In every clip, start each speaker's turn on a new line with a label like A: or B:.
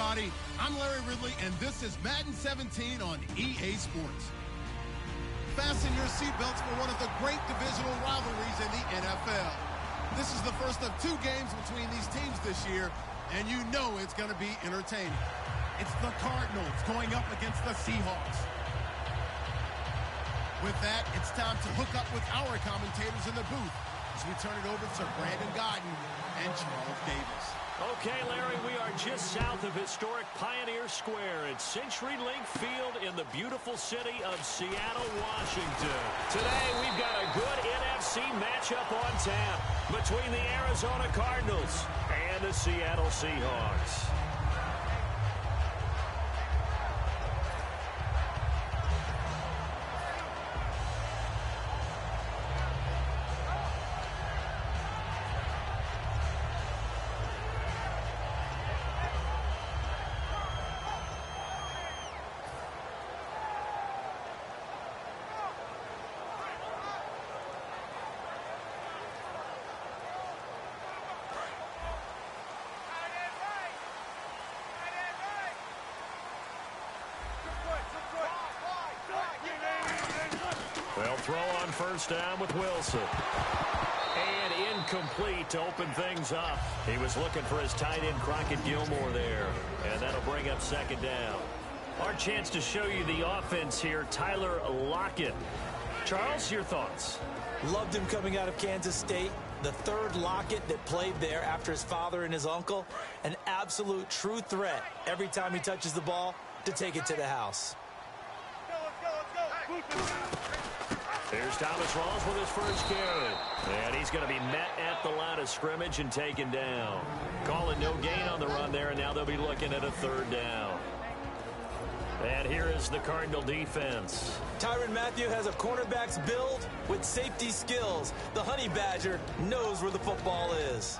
A: everybody. I'm Larry Ridley, and this is Madden 17 on EA Sports. Fasten your seatbelts for one of the great divisional rivalries in the NFL. This is the first of 2 games between these teams this year, and you know it's going to be entertaining. It's the Cardinals going up against the Seahawks. With that, it's time to hook up with our commentators in the booth as we turn it over to Brandon Godden and Charles Davis.
B: Okay, Larry, we are just south of historic Pioneer Square at CenturyLink Field in the beautiful city of Seattle, Washington. Today, we've got a good NFC matchup on tap between the Arizona Cardinals and the Seattle Seahawks. Well, throw on first down with Wilson. And incomplete to open things up. He was looking for his tight end, Crockett Gilmore, there. And that'll bring up second down. Our chance to show you the offense here, Tyler Lockett. Charles, your thoughts?
C: Loved him coming out of Kansas State. The third Lockett that played there after his father and his uncle. An absolute true threat every time he touches the ball to take it to the house.
B: Here's Thomas Rawls with his first carry. And he's going to be met at the line of scrimmage and taken down. Calling no gain on the run there, and now they'll be looking at a third down. And here is the Cardinal defense.
C: Tyrann Mathieu has a cornerback's build with safety skills. The Honey Badger knows where the football is.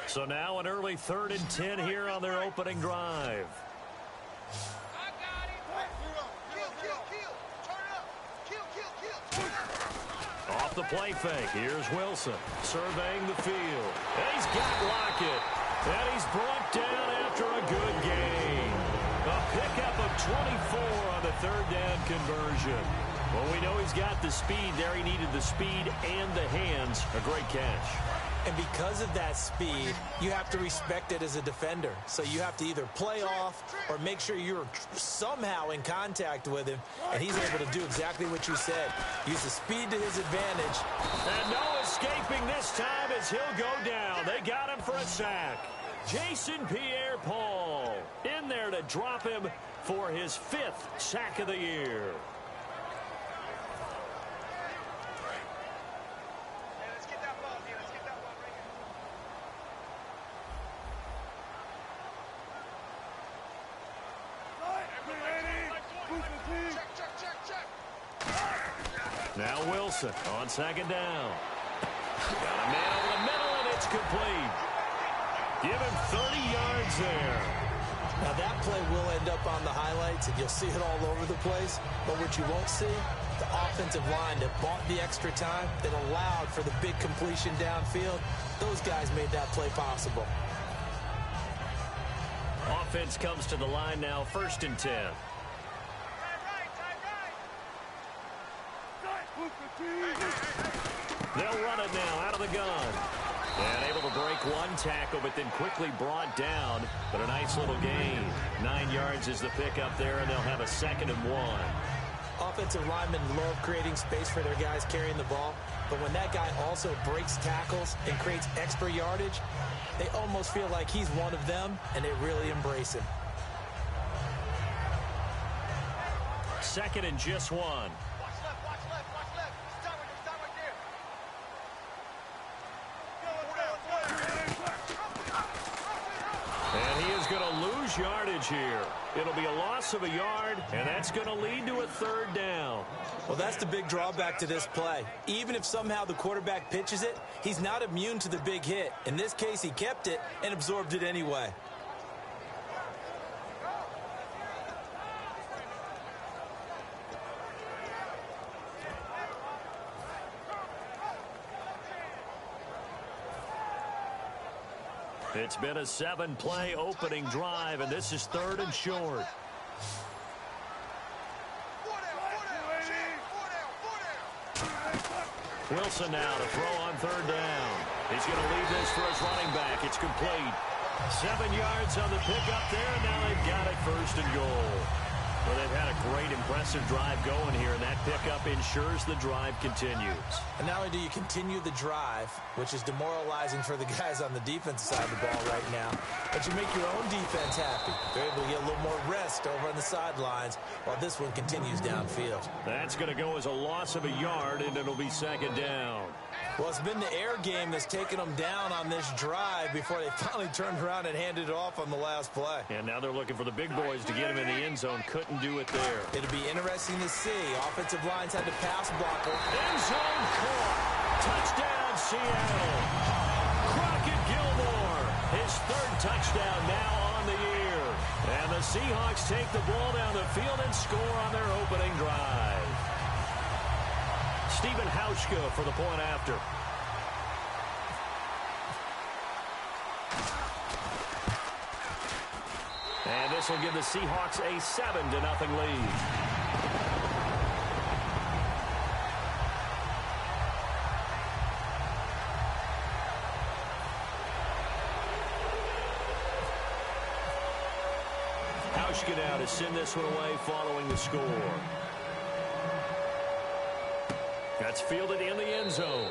B: So now an early 3rd and 10 here on their opening drive. Off the play fake, here's Wilson surveying the field. And he's got Lockett. And he's brought down after a good game. A pickup of 24 on the 3rd down conversion. Well, we know he's got the speed there. He needed the speed and the hands. A great catch.
C: And because of that speed, you have to respect it as a defender. So you have to either play off or make sure you're somehow in contact with him. And he's able to do exactly what you said. Use the speed to his advantage.
B: And no escaping this time as he'll go down. They got him for a sack. Jason Pierre-Paul in there to drop him for his 5th sack of the year. Now Wilson on 2nd down. Got a man over the middle, and it's complete. Give him 30 yards there.
C: Now that play will end up on the highlights, and you'll see it all over the place. But what you won't see, the offensive line that bought the extra time, that allowed for the big completion downfield, those guys made that play possible.
B: Offense comes to the line now, 1st and 10. They'll run it now out of the gun. And able to break one tackle, but then quickly brought down. But a nice little gain. 9 yards is the pickup there, and they'll have a 2nd and 1.
C: Offensive linemen love creating space for their guys carrying the ball. But when that guy also breaks tackles and creates extra yardage, they almost feel like he's one of them, and they really embrace him.
B: 2nd and just 1. And he is going to lose lose yardage here. It'll be a loss of a yard, and that's going to lead to a third down.
C: Well, that's the big drawback to this play. Even if somehow the quarterback pitches it, he's not immune to the big hit. In this case, he kept it and absorbed it anyway.
B: It's been a 7-play opening drive, and this is 3rd and short. Wilson now to throw on 3rd down. He's going to leave this for his running back. It's complete. 7 yards on the pickup there, and now they've got it 1st and goal. Well, they've had a great, impressive drive going here, and that pickup ensures the drive continues.
C: And not only do you continue the drive, which is demoralizing for the guys on the defensive side of the ball right now, but you make your own defense happy. They're able to get a little more rest over on the sidelines while this one continues downfield.
B: That's going to go as a loss of a yard, and it'll be 2nd down.
C: Well, it's been the air game that's taken them down on this drive before they finally turned around and handed it off on the last play.
B: And now they're looking for the big boys to get him in the end zone. Couldn't do it there.
C: It'll be interesting to see. Offensive lines had to pass blocker.
B: End zone caught. Touchdown, Seattle. Crockett Gilmore, his 3rd touchdown now on the year. And the Seahawks take the ball down the field and score on their opening drive. Stephen Hauschka for the point after. And this will give the Seahawks a 7-0 lead. Hauschka now to send this one away following the score. That's fielded in the end zone.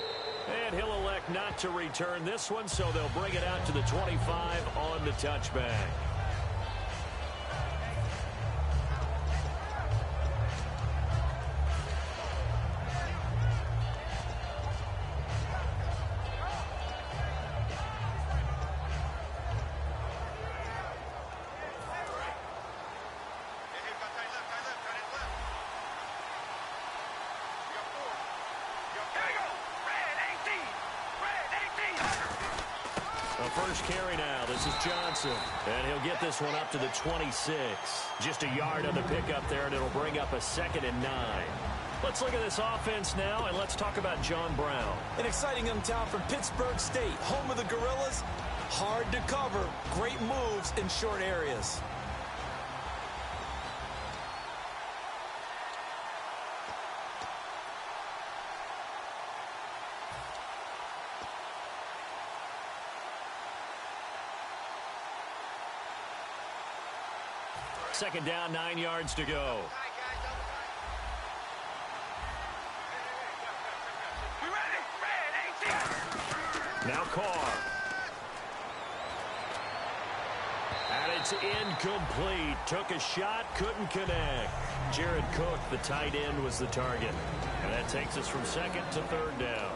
B: And he'll elect not to return this one, so they'll bring it out to the 25 on the touchback. First carry now. This is Johnson. And he'll get this one up to the 26. Just a yard on the pickup there, and it'll bring up a 2nd and 9. Let's look at this offense now, and let's talk about John Brown.
C: An exciting young talent from Pittsburgh State, home of the Gorillas. Hard to cover. Great moves in short areas.
B: Second down, 9 yards to go. Now Carr. And it's incomplete. Took a shot, couldn't connect. Jared Cook, the tight end, was the target. And that takes us from 2nd to 3rd down.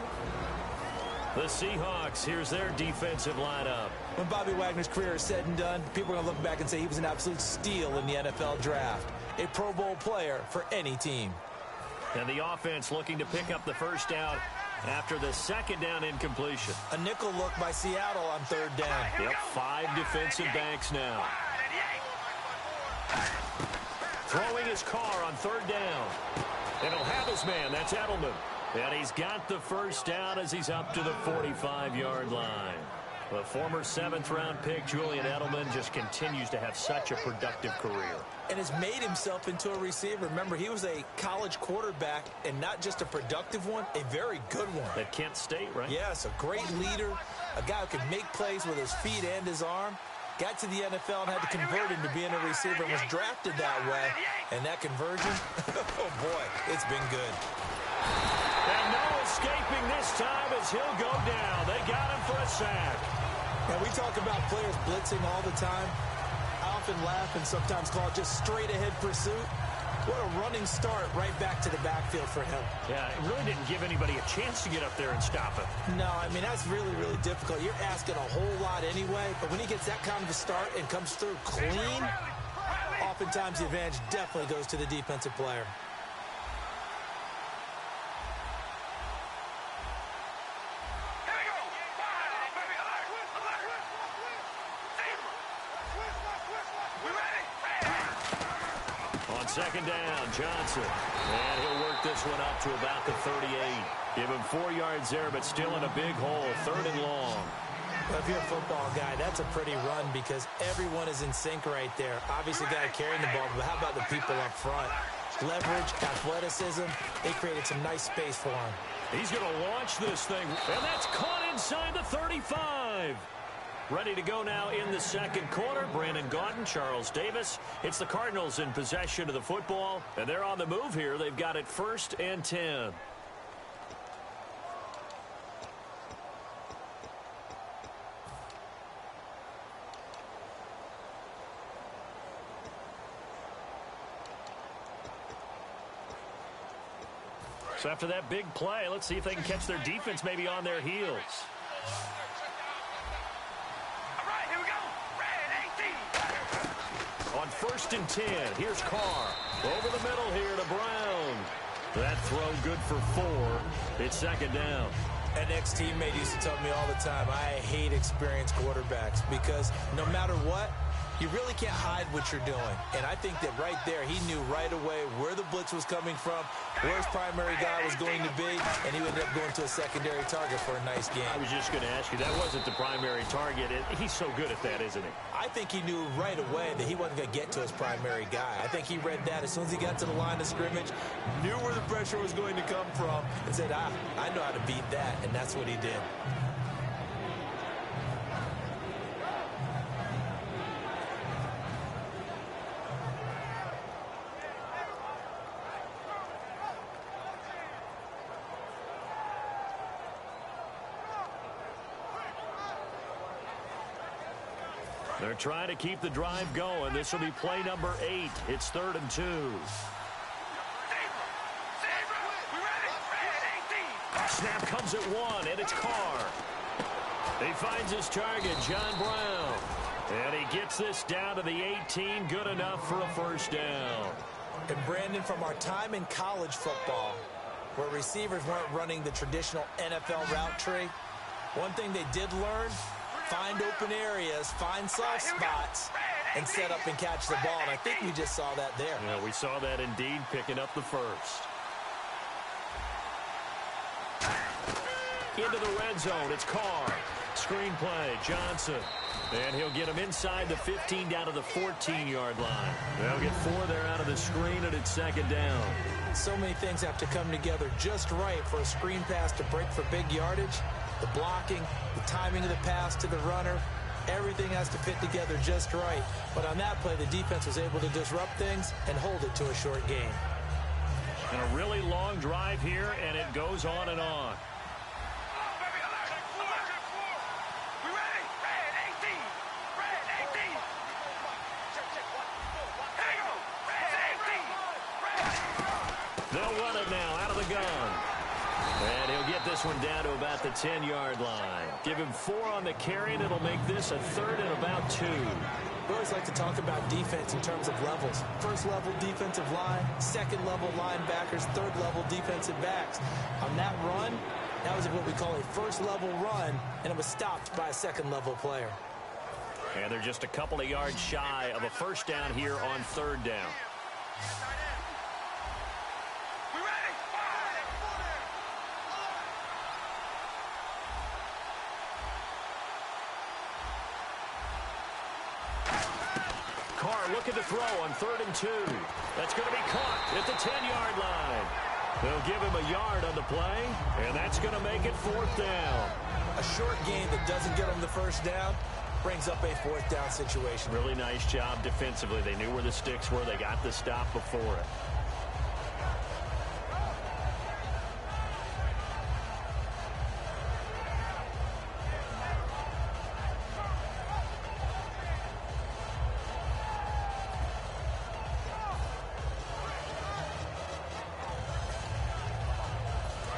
B: The Seahawks, here's their defensive lineup.
C: When Bobby Wagner's career is said and done, people are going to look back and say he was an absolute steal in the NFL draft. A Pro Bowl player for any team.
B: And the offense looking to pick up the 1st down after the 2nd down incompletion.
C: A nickel look by Seattle on 3rd down.
B: Yep, 5 defensive backs now. Throwing his car on 3rd down. And he'll have his man. That's Edelman. And he's got the 1st down as he's up to the 45-yard line. The former 7th-round pick, Julian Edelman, just continues to have such a productive career.
C: And has made himself into a receiver. Remember, he was a college quarterback, and not just a productive one, a very good one.
B: At Kent State, right?
C: Yes, a great leader, a guy who could make plays with his feet and his arm. Got to the NFL and had to convert into being a receiver and was drafted that way. And that conversion, oh boy, it's been good.
B: And no escaping this time as he'll go down. They got him for a sack.
C: Now, we talk about players blitzing all the time. I often laugh and sometimes call it just straight-ahead pursuit. What a running start right back to the backfield for him.
B: Yeah, it really didn't give anybody a chance to get up there and stop him.
C: No, I mean, that's really, really difficult. You're asking a whole lot anyway, but when he gets that kind of a start and comes through clean, oftentimes the advantage definitely goes to the defensive player.
B: Second down, Johnson. And he'll work this one up to about the 38. Give him 4 yards there, but still in a big hole. 3rd and long.
C: Well, if you're a football guy, that's a pretty run because everyone is in sync right there. Obviously, guy carrying the ball, but how about the people up front? Leverage, athleticism, they created some nice space for him.
B: He's going to launch this thing, and that's caught inside the 35. Ready to go now in the second quarter. Brandon Gaudin, Charles Davis. It's the Cardinals in possession of the football, and they're on the move here. They've got it 1st and 10. So after that big play, let's see if they can catch their defense maybe on their heels. On 1st and 10, here's Carr. Over the middle here to Brown. That throw good for 4. It's 2nd down.
C: An ex-teammate used to tell me all the time, I hate experienced quarterbacks because no matter what, you really can't hide what you're doing. And I think that right there, he knew right away where the blitz was coming from, where his primary guy was going to be, and he ended up going to a secondary target for a nice game.
B: I was just going to ask you, that wasn't the primary target. He's so good at that, isn't he?
C: I think he knew right away that he wasn't going to get to his primary guy. I think he read that as soon as he got to the line of scrimmage, knew where the pressure was going to come from, and said, I know how to beat that, and that's what he did.
B: They're trying to keep the drive going. This will be play number 8. It's 3rd and 2. Snap comes at 1, and it's Carr. He finds his target, John Brown. And he gets this down to the 18. Good enough for a 1st down.
C: And Brandon, from our time in college football, where receivers weren't running the traditional NFL route tree, one thing they did learn, find open areas, find soft spots, and set up and catch the ball. And I think we just saw that there.
B: Yeah, we saw that indeed, picking up the 1st. Into the red zone, it's Carr. Screen play, Johnson. And he'll get him inside the 15 down to the 14-yard line. They'll get 4 there out of the screen, and it's 2nd down.
C: So many things have to come together just right for a screen pass to break for big yardage. The blocking, the timing of the pass to the runner, everything has to fit together just right. But on that play, the defense was able to disrupt things and hold it to a short gain.
B: And a really long drive here, and it goes on and on. They'll run it now out of the gun. And he'll get this one down to about the 10-yard line. Give him 4 on the carry, and it'll make this a 3rd and about 2.
C: We always like to talk about defense in terms of levels. First level defensive line, second level linebackers, third level defensive backs. On that run, that was what we call a first level run, and it was stopped by a second level player.
B: And they're just a couple of yards shy of a 1st down here on 3rd down. Carr looking to throw on 3rd and 2. That's going to be caught at the 10-yard line. They'll give him a yard on the play, and that's going to make it 4th down.
C: A short gain that doesn't get them the 1st down brings up a 4th down situation.
B: Really nice job defensively. They knew where the sticks were. They got the stop before it.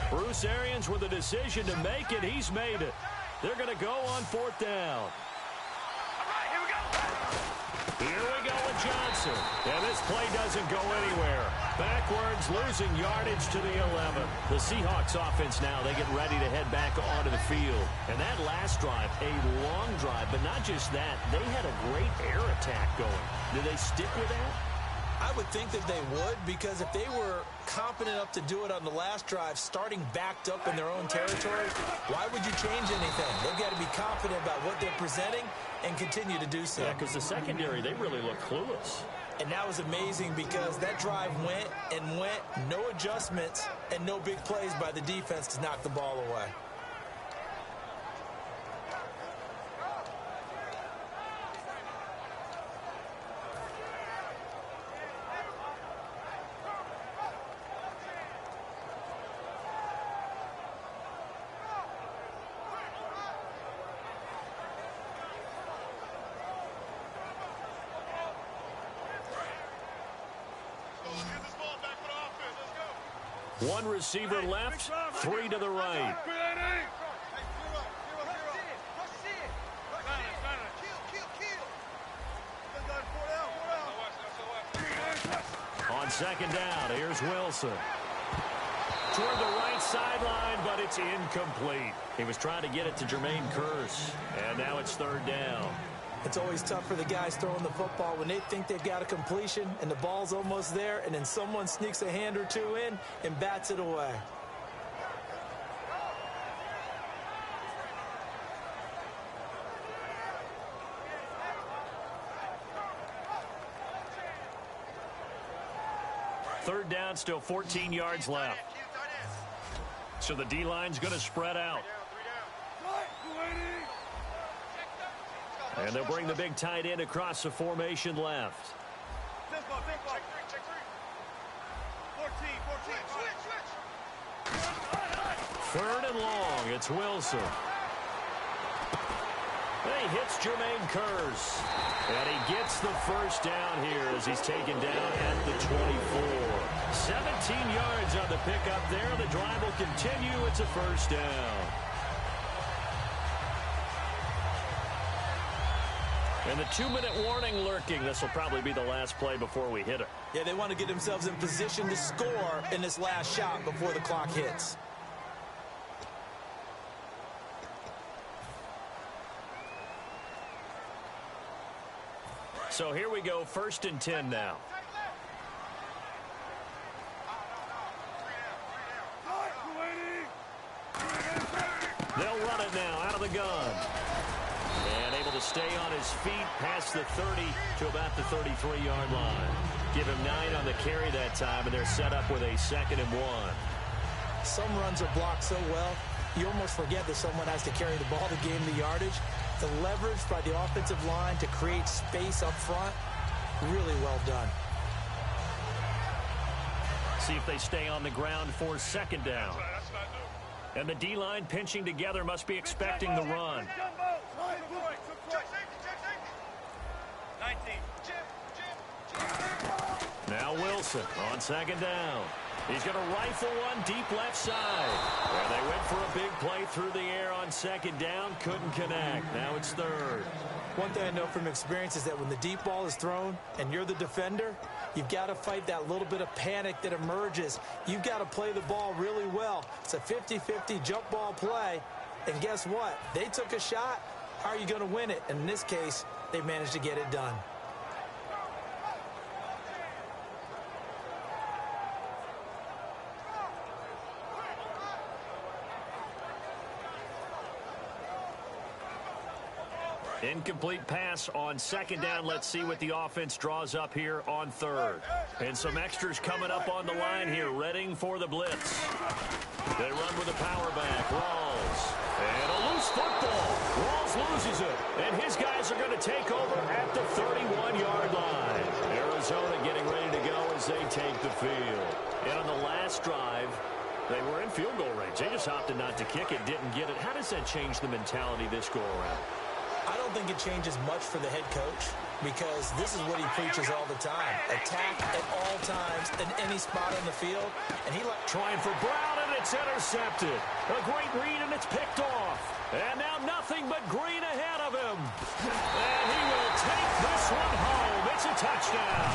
B: Bruce Arians with a decision to make it. He's made it. They're going to go on 4th down.
D: All right, here we go.
B: Here we go with Johnson. And this play doesn't go anywhere. Backwards, losing yardage to the 11. The Seahawks offense now, they get ready to head back onto the field. And that last drive, a long drive, but not just that. They had a great air attack going. Did they stick with that?
C: I would think that they would, because if they were competent enough to do it on the last drive, starting backed up in their own territory, why would you change anything? They've got to be confident about what they're presenting and continue to do so.
B: Yeah, because the secondary, they really look clueless.
C: And that was amazing because that drive went and went, no adjustments, and no big plays by the defense to knock the ball away.
B: One receiver left, 3 to the right. On 2nd down, here's Wilson. Toward the right sideline, but it's incomplete. He was trying to get it to Jermaine Kearse, and now it's 3rd down.
C: It's always tough for the guys throwing the football when they think they've got a completion and the ball's almost there, and then someone sneaks a hand or two in and bats it away.
B: Third down, still 14 yards left. So the D-line's going to spread out. And they'll bring the big tight end across the formation left. Third and long, it's Wilson. He hits Jermaine Kearse. And he gets the first down here as he's taken down at the 24. 17 yards on the pickup there. The drive will continue. It's a first down. And the 2-minute warning lurking. This will probably be the last play before we hit it.
C: Yeah, they want to get themselves in position to score in this last shot before the clock hits.
B: So here we go, 1st and 10 now. They'll run it now out of the gun. And able to stay on his feet past the 30 to about the 33-yard line. Give him 9 on the carry that time, and they're set up with a 2nd and 1.
C: Some runs are blocked so well, you almost forget that someone has to carry the ball to gain the yardage. The leverage by the offensive line to create space up front, really well done.
B: See if they stay on the ground for 2nd down. And the D-line pinching together must be expecting the run. Now Wilson on 2nd down. He's going to rifle one deep left side. And they went for a big play through the air on 2nd down. Couldn't connect. Now it's 3rd.
C: One thing I know from experience is that when the deep ball is thrown and you're the defender, you've got to fight that little bit of panic that emerges. You've got to play the ball really well. It's a 50-50 jump ball play. And guess what? They took a shot. How are you going to win it? And in this case, they managed to get it done.
B: Incomplete pass on 2nd down. Let's see what the offense draws up here on 3rd. And some extras coming up on the line here, readying for the blitz. They run with a power back. Rawls. And a loose football. Rawls loses it. And his guys are going to take over at the 31-yard line. Arizona getting ready to go as they take the field. And on the last drive, they were in field goal range. They just opted not to kick it, didn't get it. How does that change the mentality this go around?
C: I don't think it changes much for the head coach. because this is what he preaches all the time. Attack at all times in any spot on the field. And he
B: trying for Brown, and it's intercepted. A great read, and it's picked off. And now nothing but green ahead of him. And he will take this one home. It's a touchdown.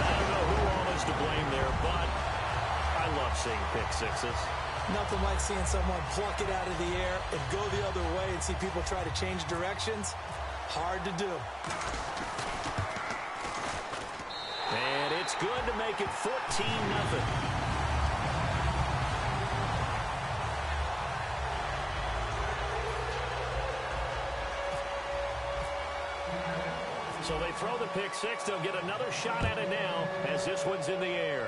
B: I don't know who all is to blame there, but I love seeing pick sixes.
C: Nothing like seeing someone pluck it out of the air and go the other way and see people try to change directions. Hard to do.
B: And it's good to make it 14-0. So they throw the pick six. They'll get another shot at it now as this one's in the air.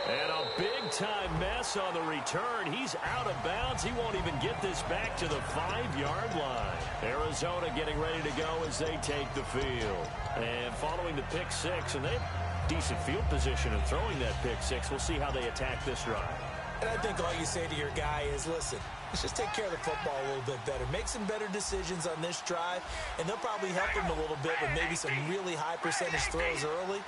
B: And a big-time mess on the return. He's out of bounds. He won't even get this back to the 5-yard line. Arizona getting ready to go as they take the field. And following the pick six, and they have decent field position in throwing that pick six. We'll see how they attack this drive.
C: And I think all you say to your guy is, listen, let's just take care of the football a little bit better. Make some better decisions on this drive, and they'll probably help him a little bit with maybe some really high percentage throws early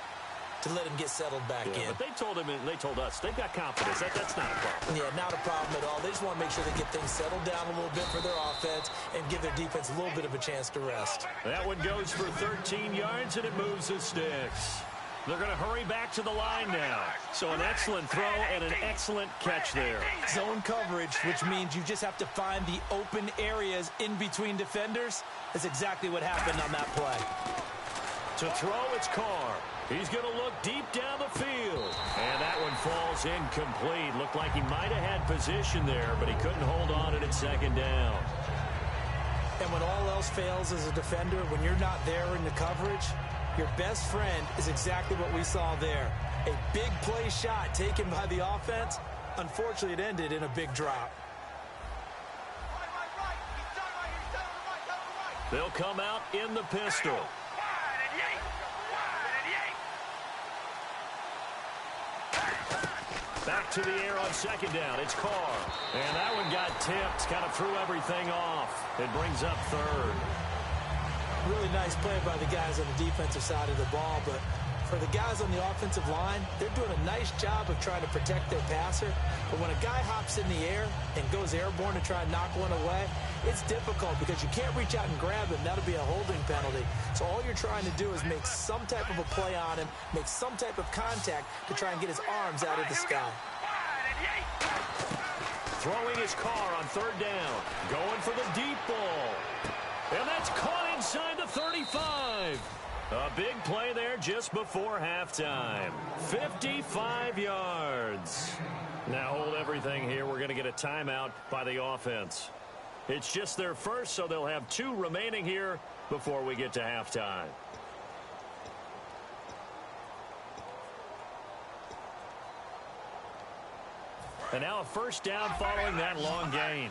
C: to let him get settled back in.
B: But they told him, and they told us, they've got confidence. That's not a problem.
C: Yeah, not a problem at all. They just want to make sure they get things settled down a little bit for their offense and give their defense a little bit of a chance to rest.
B: That one goes for 13 yards, and it moves the sticks. They're going to hurry back to the line now. So an excellent throw and an excellent catch there.
C: Zone coverage, which means you just have to find the open areas in between defenders. That's exactly what happened on that play.
B: To throw, it's Carr. He's going to look deep down the field. And that one falls incomplete. Looked like he might have had position there, but he couldn't hold on it at second down.
C: And when all else fails as a defender, when you're not there in the coverage, your best friend is exactly what we saw there. A big play shot taken by the offense. Unfortunately, it ended in a big drop.
B: They'll come out in the pistol. Back to the air on second down. It's Carr. And that one got tipped. Kind of threw everything off. It brings up third.
C: Really nice play by the guys on the defensive side of the ball, but for the guys on the offensive line, they're doing a nice job of trying to protect their passer. But when a guy hops in the air and goes airborne to try and knock one away, it's difficult because you can't reach out and grab him. That'll be a holding penalty. So all you're trying to do is make some type of a play on him, make some type of contact to try and get his arms out of the sky.
B: Throwing his Carr on third down. Going for the deep ball. And that's caught inside the 35. A big play there just before halftime. 55 yards. Now hold everything here. We're going to get a timeout by the offense. It's just their first, so they'll have 2 remaining here before we get to halftime. And now a first down following that long gain.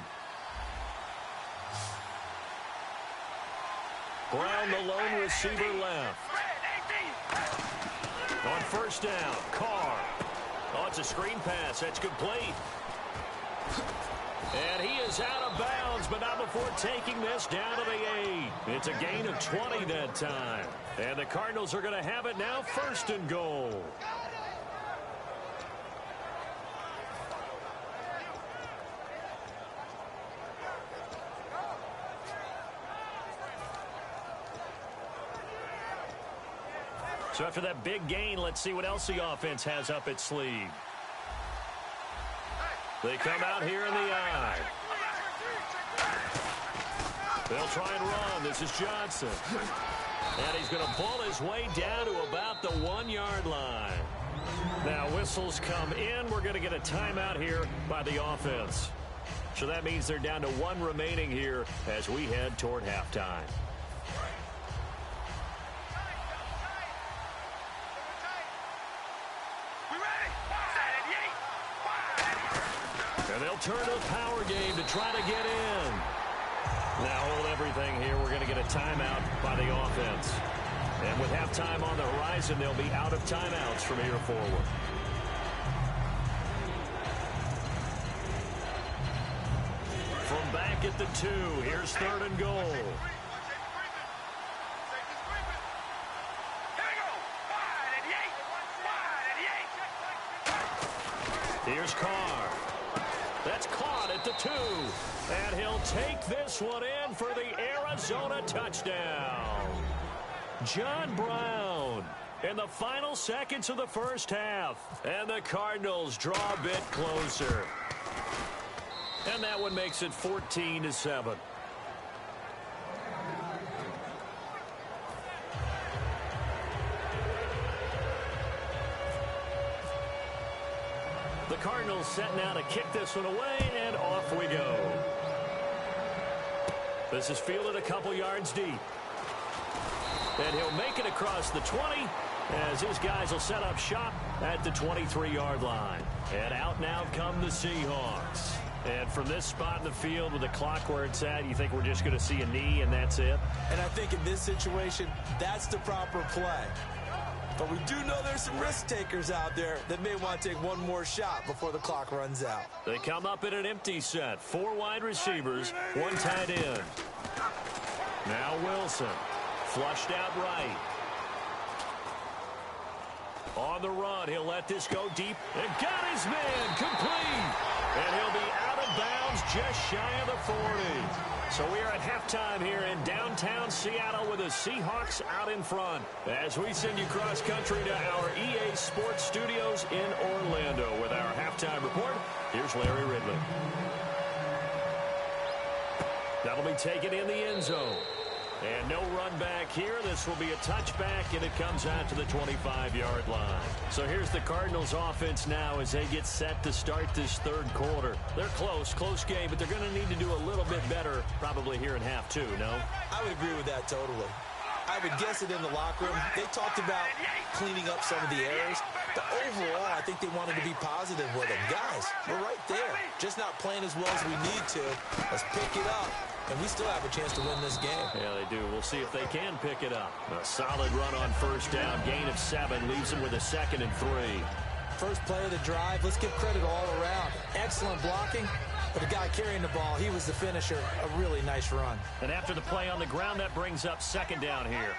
B: Brown, the lone receiver, left. On first down, Carr. Oh, it's a screen pass. That's complete. And he is out of bounds, but not before taking this down to the 8. It's a gain of 20 that time. And the Cardinals are going to have it now, first and goal. So after that big gain, let's see what else the offense has up its sleeve. They come out here in the I. They'll try and run. This is Johnson. And he's going to pull his way down to about the 1-yard line. Now whistles come in. We're going to get a timeout here by the offense. So that means they're down to 1 remaining here as we head toward halftime. And they'll turn to the power game to try to get in. Now hold everything here. We're going to get a timeout by the offense. And with halftime on the horizon, they'll be out of timeouts from here forward. From back at the 2, here's third and goal. Here's Carr. That's caught at the 2. And he'll take this one in for the Arizona touchdown. John Brown in the final seconds of the first half. And the Cardinals draw a bit closer. And that one makes it 14-7. The Cardinals set now to kick this one away, and off we go. This is fielded a couple yards deep. And he'll make it across the 20 as his guys will set up shop at the 23-yard line. And out now come the Seahawks. And from this spot in the field with the clock where it's at, you think we're just going to see a knee and that's it?
C: And I think in this situation, that's the proper play. But we do know there's some risk takers out there that may want to take one more shot before the clock runs out.
B: They come up in an empty set. 4 wide receivers, 1 tight end. Now Wilson, flushed out right. On the run, he'll let this go deep. And got his man, complete. And he'll be out of bounds just shy of the 40. So we are at halftime here in downtown Seattle with the Seahawks out in front. As we send you cross-country to our EA Sports Studios in Orlando with our halftime report, here's Larry Ridley. That'll be taken in the end zone. And no run back here. This will be a touchback, and it comes out to the 25-yard line. So here's the Cardinals offense now as they get set to start this third quarter. They're close game, but they're going to need to do a little bit better probably here in half 2, no?
C: I would agree with that totally. I would guess it in the locker room. They talked about cleaning up some of the errors, but overall, I think they wanted to be positive with them. Guys, we're right there. Just not playing as well as we need to. Let's pick it up. And we still have a chance to win this game.
B: Yeah, they do. We'll see if they can pick it up. A solid run on first down. Gain of 7 leaves them with a 2nd and 3.
C: First play of the drive. Let's give credit all around. Excellent blocking. But the guy carrying the ball, he was the finisher. A really nice run.
B: And after the play on the ground, that brings up 2nd down here.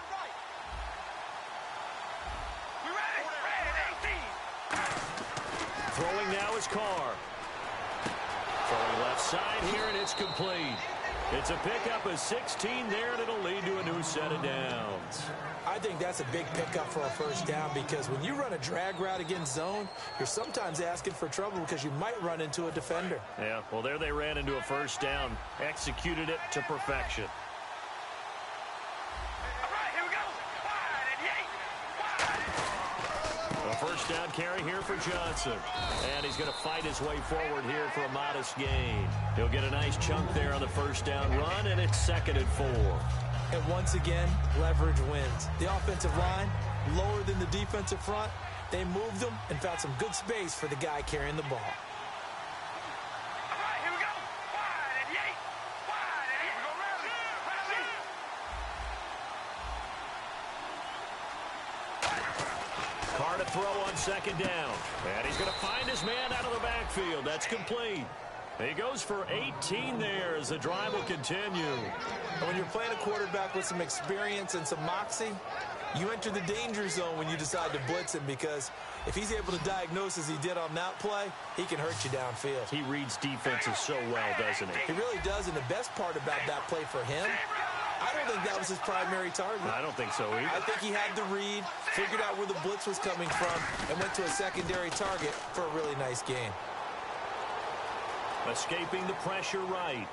B: Throwing now is Carr. Throwing left side here, and it's complete. It's a pickup of 16 there, and it'll lead to a new set of downs.
C: I think that's a big pickup for a first down because when you run a drag route against zone, you're sometimes asking for trouble because you might run into a defender.
B: Yeah, well, there they ran into a first down. Executed it to perfection. A first down carry here for Johnson. And he's going to fight his way forward here for a modest gain. He'll get a nice chunk there on the first down run, and it's 2nd and 4.
C: And once again, leverage wins. The offensive line, lower than the defensive front. They moved them and found some good space for the guy carrying the ball.
B: Carr to throw on 2nd down. And he's going to find his man out of the backfield. That's complete. He goes for 18 there as the drive will continue.
C: When you're playing a quarterback with some experience and some moxie, you enter the danger zone when you decide to blitz him because if he's able to diagnose as he did on that play, he can hurt you downfield.
B: He reads defenses so well, doesn't he?
C: He really does, and the best part about that play for him, I don't think that was his primary target.
B: I don't think so either.
C: I think he had the read, figured out where the blitz was coming from, and went to a secondary target for a really nice gain.
B: Escaping the pressure right.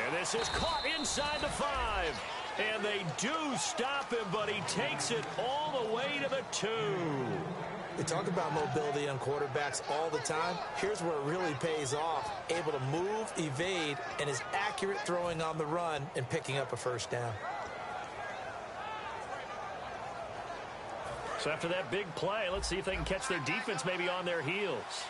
B: And this is caught inside the 5. And they do stop him, but he takes it all the way to the 2.
C: They talk about mobility on quarterbacks all the time. Here's where it really pays off. Able to move, evade, and is accurate throwing on the run and picking up a first down.
B: So after that big play, let's see if they can catch their defense maybe on their heels.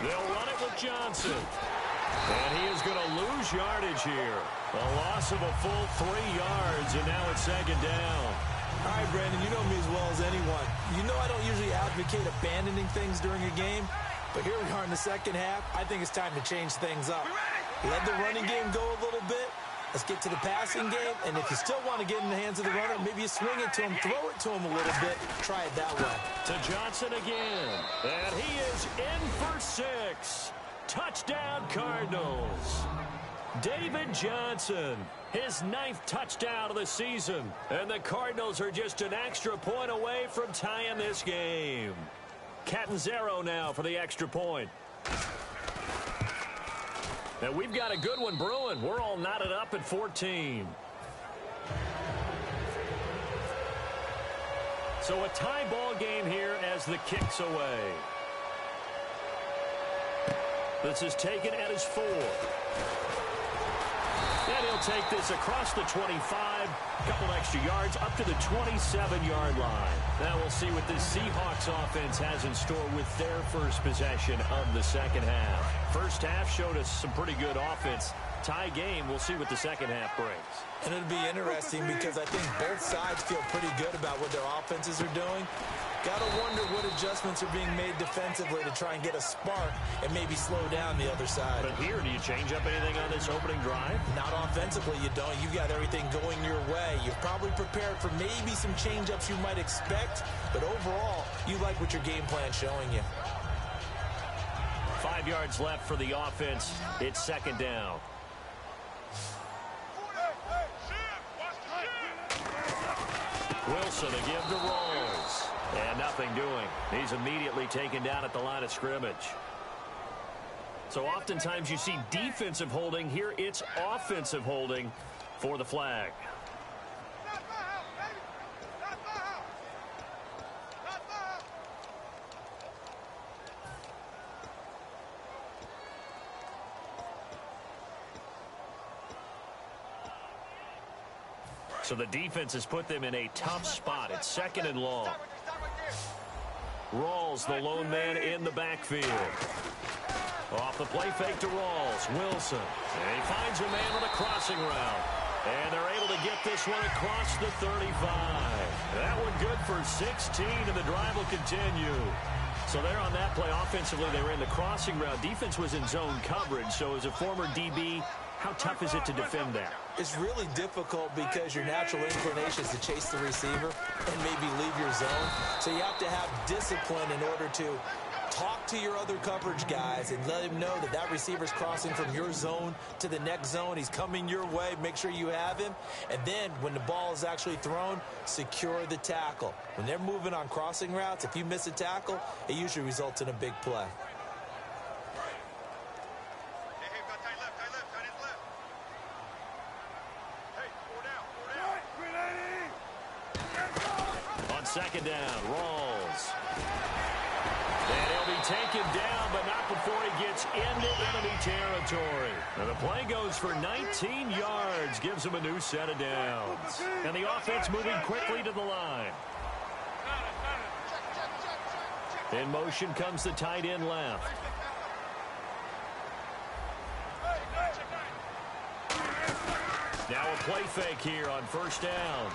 B: They'll run it with Johnson. And he is going to lose yardage here. A loss of a full 3 yards, and now it's 2nd down.
C: All right, Brandon, you know me as well as anyone. You know I don't usually advocate abandoning things during a game, but here we are in the second half. I think it's time to change things up. Let the running game go a little bit, Let's get to the passing game, and if you still want to get in the hands of the runner, maybe you swing it to him, throw it to him a little bit, try it that way.
B: To Johnson again, and he is in for 6. Touchdown, Cardinals. David Johnson, his 9th touchdown of the season, and the Cardinals are just an extra point away from tying this game. Catanzaro now for the extra point. And we've got a good one brewing. We're all knotted up at 14. So a tie ball game here as the kick's away. This is taken at his 4. And he'll take this across the 25, a couple extra yards, up to the 27-yard line. Now we'll see what this Seahawks offense has in store with their first possession of the second half. First half showed us some pretty good offense. Tie game, we'll see what the second half brings.
C: And it'll be interesting because I think both sides feel pretty good about what their offenses are doing. Got to wonder what adjustments are being made defensively to try and get a spark and maybe slow down the other side.
B: But here, do you change up anything on this opening drive?
C: Not offensively, you don't. You've got everything going your way. You've probably prepared for maybe some change-ups you might expect, but overall, you like what your game plan's showing you.
B: 5 yards left for the offense. It's second down. Wilson to give to Rolls. And nothing doing. He's immediately taken down at the line of scrimmage. So oftentimes you see defensive holding. Here it's offensive holding for the flag. So the defense has put them in a tough spot. It's second and long. Rawls, the lone man in the backfield. Off the play fake to Rawls. Wilson. And he finds a man on a crossing route. And they're able to get this one across the 35. That one good for 16, and the drive will continue. So there on that play, offensively, they ran the crossing route. Defense was in zone coverage. So as a former DB, how tough is it to defend that?
C: It's really difficult because your natural inclination is to chase the receiver and maybe leave your zone. So you have to have discipline in order to talk to your other coverage guys and let him know that that receiver's crossing from your zone to the next zone. He's coming your way. Make sure you have him. And then when the ball is actually thrown, secure the tackle. When they're moving on crossing routes, if you miss a tackle, it usually results in a big play.
B: Second down, Rawls. And he'll be taken down, but not before he gets into enemy territory. Now the play goes for 19 yards, gives him a new set of downs. And the offense moving quickly to the line. In motion comes the tight end left. Now a play fake here on first down.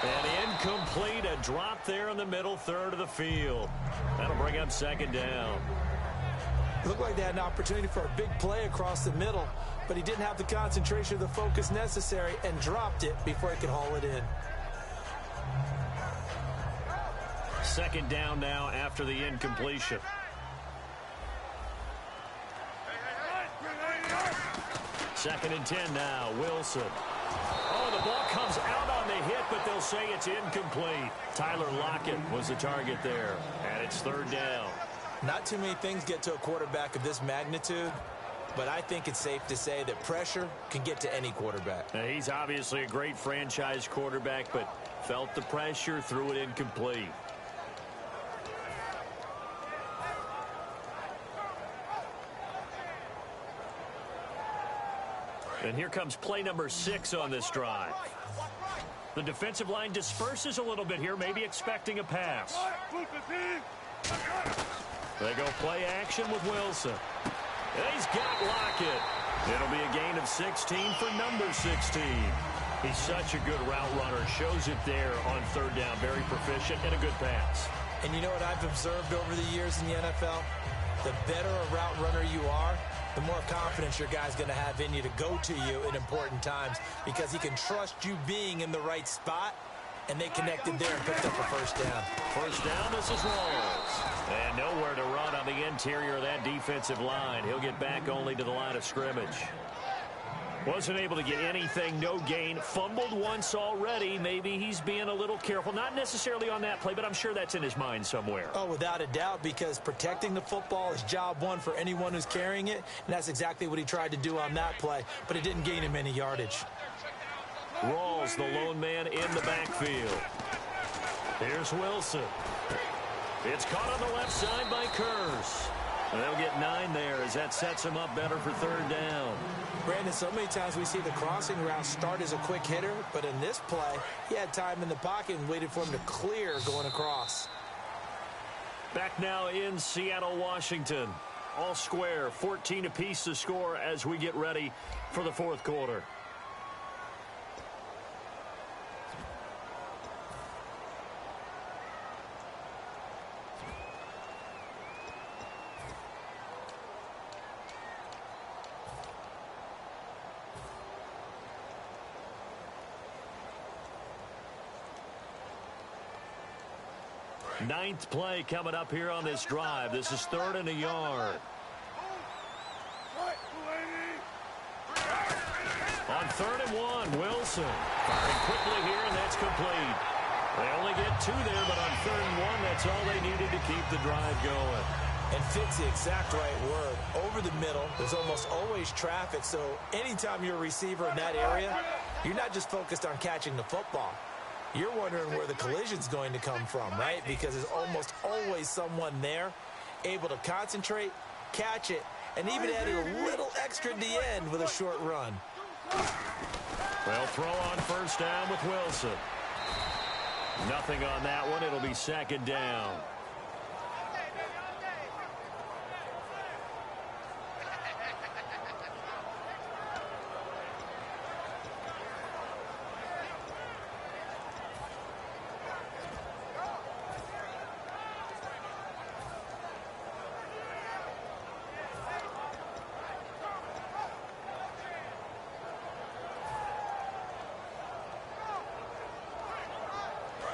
B: And incomplete, a drop there in the middle third of the field. That'll bring up second down.
C: It looked like they had an opportunity for a big play across the middle, but he didn't have the concentration or the focus necessary and dropped it before he could haul it in.
B: Second down now after the incompletion. Second and 10 now, Wilson. Oh, the ball comes out on the hit, but they'll say it's incomplete. Tyler Lockett was the target there, and it's third down.
C: Not too many things get to a quarterback of this magnitude, but I think it's safe to say that pressure can get to any quarterback.
B: Now, he's obviously a great franchise quarterback, but felt the pressure, threw it incomplete. And here comes play number 6 on this drive. The defensive line disperses a little bit here, maybe expecting a pass. They go play action with Wilson. And he's got Lockett. It'll be a gain of 16 for number 16. He's such a good route runner. Shows it there on third down. Very proficient and a good pass.
C: And you know what I've observed over the years in the NFL? The better a route runner you are, the more confidence your guy's going to have in you to go to you in important times because he can trust you being in the right spot, and they connected there and picked up a first down.
B: First down, this is Rawls. And nowhere to run on the interior of that defensive line. He'll get back only to the line of scrimmage. Wasn't able to get anything, no gain. Fumbled once already. Maybe he's being a little careful. Not necessarily on that play, but I'm sure that's in his mind somewhere.
C: Oh, without a doubt, because protecting the football is job one for anyone who's carrying it, and that's exactly what he tried to do on that play, but it didn't gain him any yardage.
B: Rawls, the lone man in the backfield. Here's Wilson. It's caught on the left side by Kurz. They'll get 9 there as that sets him up better for third down.
C: Brandon, so many times we see the crossing route start as a quick hitter, but in this play, he had time in the pocket and waited for him to clear going across.
B: Back now in Seattle, Washington. All square, 14 apiece to score as we get ready for the fourth quarter. Ninth play coming up here on this drive. This is 3rd and a yard. On 3rd and 1, Wilson firing quickly here, and that's complete. They only get 2 there, but on 3rd and 1, that's all they needed to keep the drive going.
C: And fit's the exact right word. Over the middle, there's almost always traffic, so anytime you're a receiver in that area, you're not just focused on catching the football. You're wondering where the collision's going to come from, right? Because there's almost always someone there able to concentrate, catch it, and even add a little extra at the end with a short run.
B: Well, throw on first down with Wilson. Nothing on that one. It'll be 2nd down.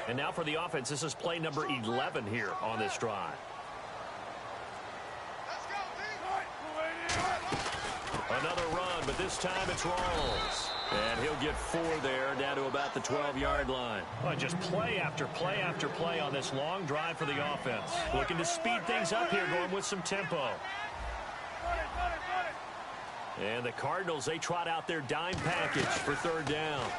B: And now for the offense, this is play number 11 here on this drive. Another run, but this time it's Rawls. And he'll get 4 there, down to about the 12-yard line. Well, just play after play after play on this long drive for the offense. Looking to speed things up here, going with some tempo. And the Cardinals, they trot out their dime package for 3rd down.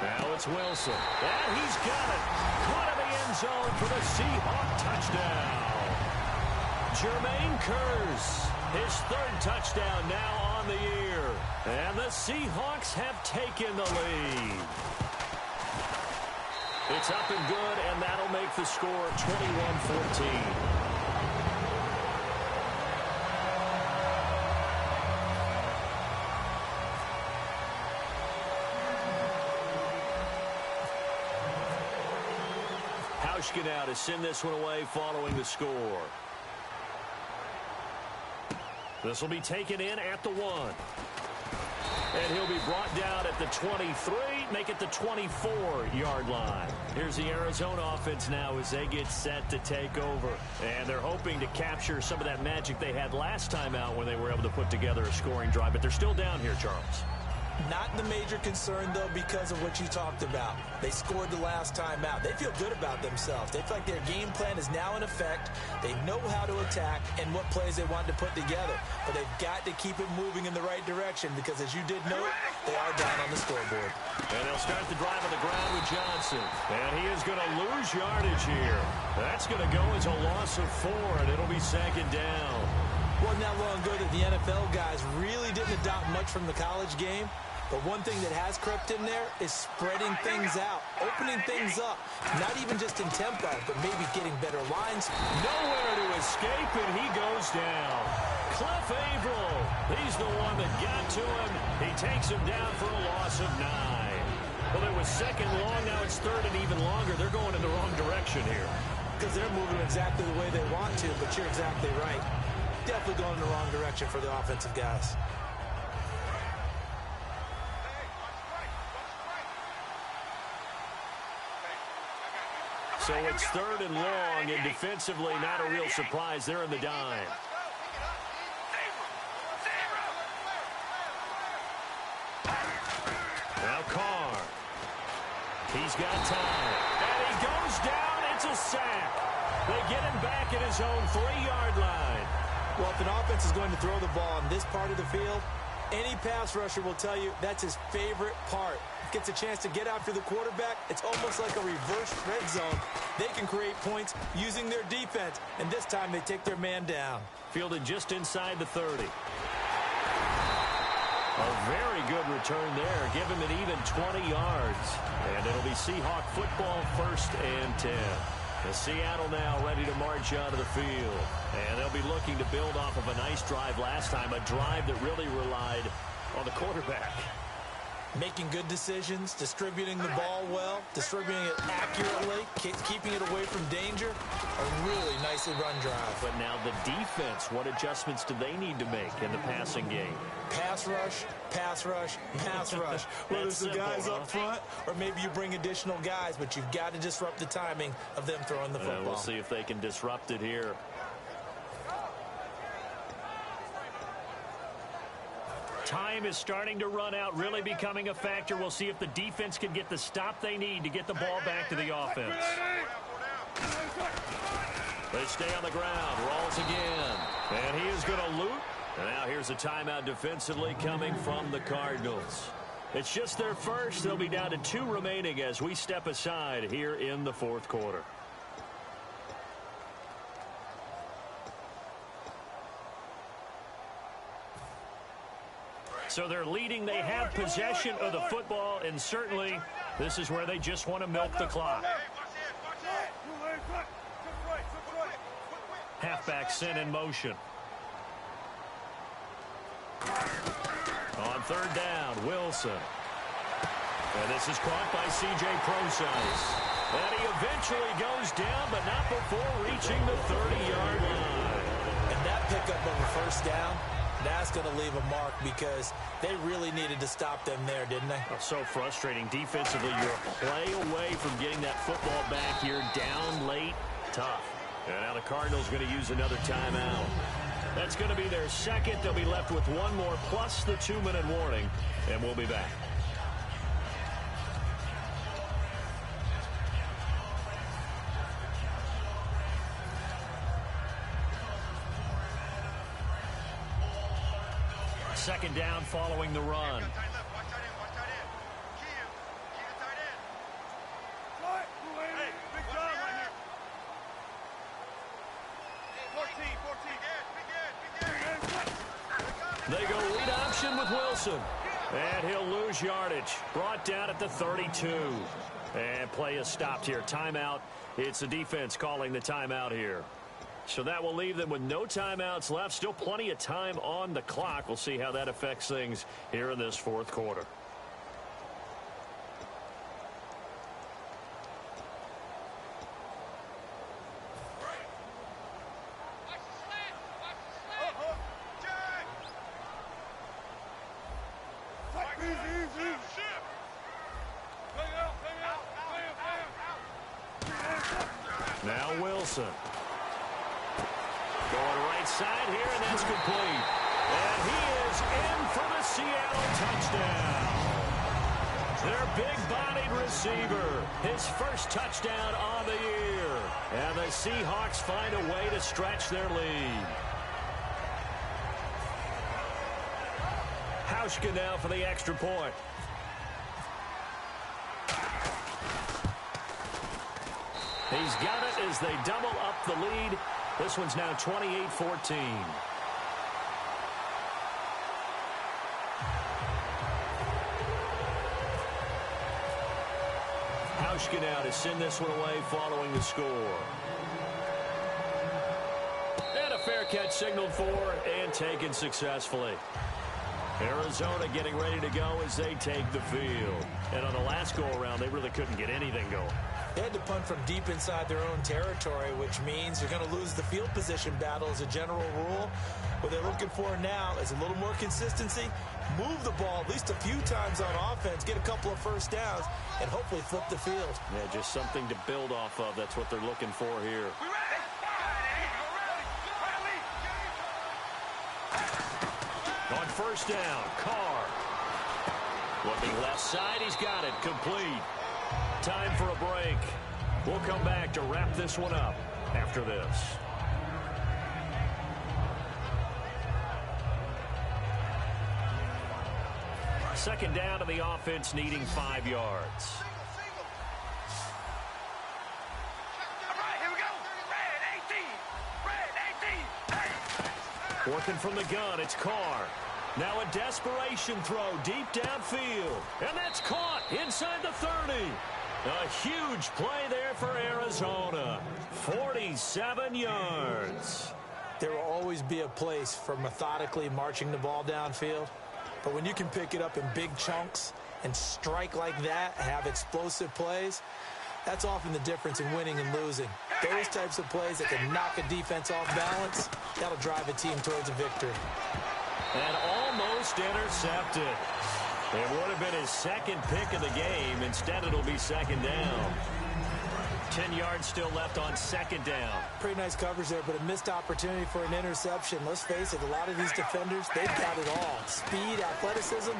B: Now it's Wilson. And he's got it. Caught in the end zone for the Seahawk touchdown. Jermaine Kurz, his 3rd touchdown now on the year. And the Seahawks have taken the lead. It's up and good, and that'll make the score 21-14. Now to send this one away following the score. This will be taken in at the 1. And he'll be brought down at the 23, make it the 24-yard line. Here's the Arizona offense now as they get set to take over. And they're hoping to capture some of that magic they had last time out when they were able to put together a scoring drive. But they're still down here, Charles.
C: Not the major concern, though, because of what you talked about. They scored the last time out. They feel good about themselves. They feel like their game plan is now in effect. They know how to attack and what plays they want to put together. But they've got to keep it moving in the right direction because, as you did note, they are down on the scoreboard.
B: And they'll start the drive on the ground with Johnson. And he is going to lose yardage here. That's going to go as a loss of 4, and it'll be 2nd down.
C: Wasn't that long ago that the NFL guys really didn't adopt much from the college game. But one thing that has crept in there is spreading things out, opening things up, not even just in tempo, but maybe getting better lines.
B: Nowhere to escape, and he goes down. Cliff Averill, he's the one that got to him. He takes him down for a loss of 9. Well, it was 2nd long, now it's 3rd and even longer. They're going in the wrong direction here.
C: Because they're moving exactly the way they want to, but you're exactly right. definitely going in the wrong direction for the offensive guys.
B: So it's 3rd and long, and defensively, not a real surprise. They're in the dime. Now Carr. He's got time. And he goes down. It's a sack. They get him back at his own 3-yard line.
C: Well, if an offense is going to throw the ball in this part of the field, any pass rusher will tell you that's his favorite part. Gets a chance to get after the quarterback. It's almost like a reverse red zone. They can create points using their defense, and this time they take their man down.
B: Fielded just inside the 30. A very good return there. Give him an even 20 yards. And it'll be Seahawk football, 1st and 10. And Seattle now ready to march out of the field. And they'll be looking to build off of a nice drive last time, a drive that really relied on the quarterback.
C: Making good decisions, distributing the ball well, distributing it accurately, keeping it away from danger. A really nicely run drive.
B: But now the defense, what adjustments do they need to make in the passing game?
C: Pass rush, pass rush, pass rush. Whether it's the guys up front or maybe you bring additional guys, but you've got to disrupt the timing of them throwing the football.
B: We'll see if they can disrupt it here. Time is starting to run out, really becoming a factor. We'll see if the defense can get the stop they need to get the ball back to the offense. They stay on the ground. Rolls again. And he is going to loot. And now here's a timeout defensively coming from the Cardinals. It's just their first. They'll be down to 2 remaining as we step aside here in the 4th quarter. So they're leading. They have possession of the football, and certainly this is where they just want to milk the clock. Halfback sent in motion. On 3rd down, Wilson. And this is caught by C.J. Prosise. And he eventually goes down, but not before reaching the 30-yard line.
C: And that pickup of a 1st down, that's going to leave a mark because they really needed to stop them there, didn't they?
B: Oh, so frustrating. Defensively, you're a play away from getting that football back here. Down late, tough. And now the Cardinals going to use another timeout. That's going to be their 2nd. They'll be left with 1 more plus the 2-minute warning, and we'll be back. Second down following the run. They go lead option with Wilson. And he'll lose yardage. Brought down at the 32. And play is stopped here. Timeout. It's the defense calling the timeout here. So that will leave them with no timeouts left. Still plenty of time on the clock. We'll see how that affects things here in this 4th quarter. Now Wilson. Going right side here, and that's complete. And he is in for the Seattle touchdown. Their big-bodied receiver, his 1st touchdown on the year. And the Seahawks find a way to stretch their lead. Hauschka now for the extra point. He's got it as they double up the lead. This one's now 28-14. Hauschka now to send this one away following the score. And a fair catch signaled for and taken successfully. Arizona getting ready to go as they take the field. And on the last go-around, they really couldn't get anything going.
C: They had to punt from deep inside their own territory, which means you're going to lose the field position battle as a general rule. What they're looking for now is a little more consistency, move the ball at least a few times on offense, get a couple of first downs, and hopefully flip the field.
B: Yeah, just something to build off of. That's what they're looking for here. On first down, Carr. Looking left side, he's got it, complete. Time for a break. We'll come back to wrap this one up after this. Second down to the offense, needing 5 yards.
D: All right, here we go. Red 18. Red 18. Hey.
B: Working from the gun, it's Carr. Now a desperation throw deep downfield. And that's caught inside the 30. A huge play there for Arizona. 47 yards.
C: There will always be a place for methodically marching the ball downfield. But when you can pick it up in big chunks and strike like that, have explosive plays, that's often the difference in winning and losing. Those types of plays that can knock a defense off balance, that'll drive a team towards a victory.
B: And almost intercepted. It would have been his second pick of the game. Instead, it'll be second down. 10 yards still left on second down.
C: Pretty nice coverage there, but a missed opportunity for an interception. Let's face it, a lot of these defenders, they've got it all. Speed, athleticism,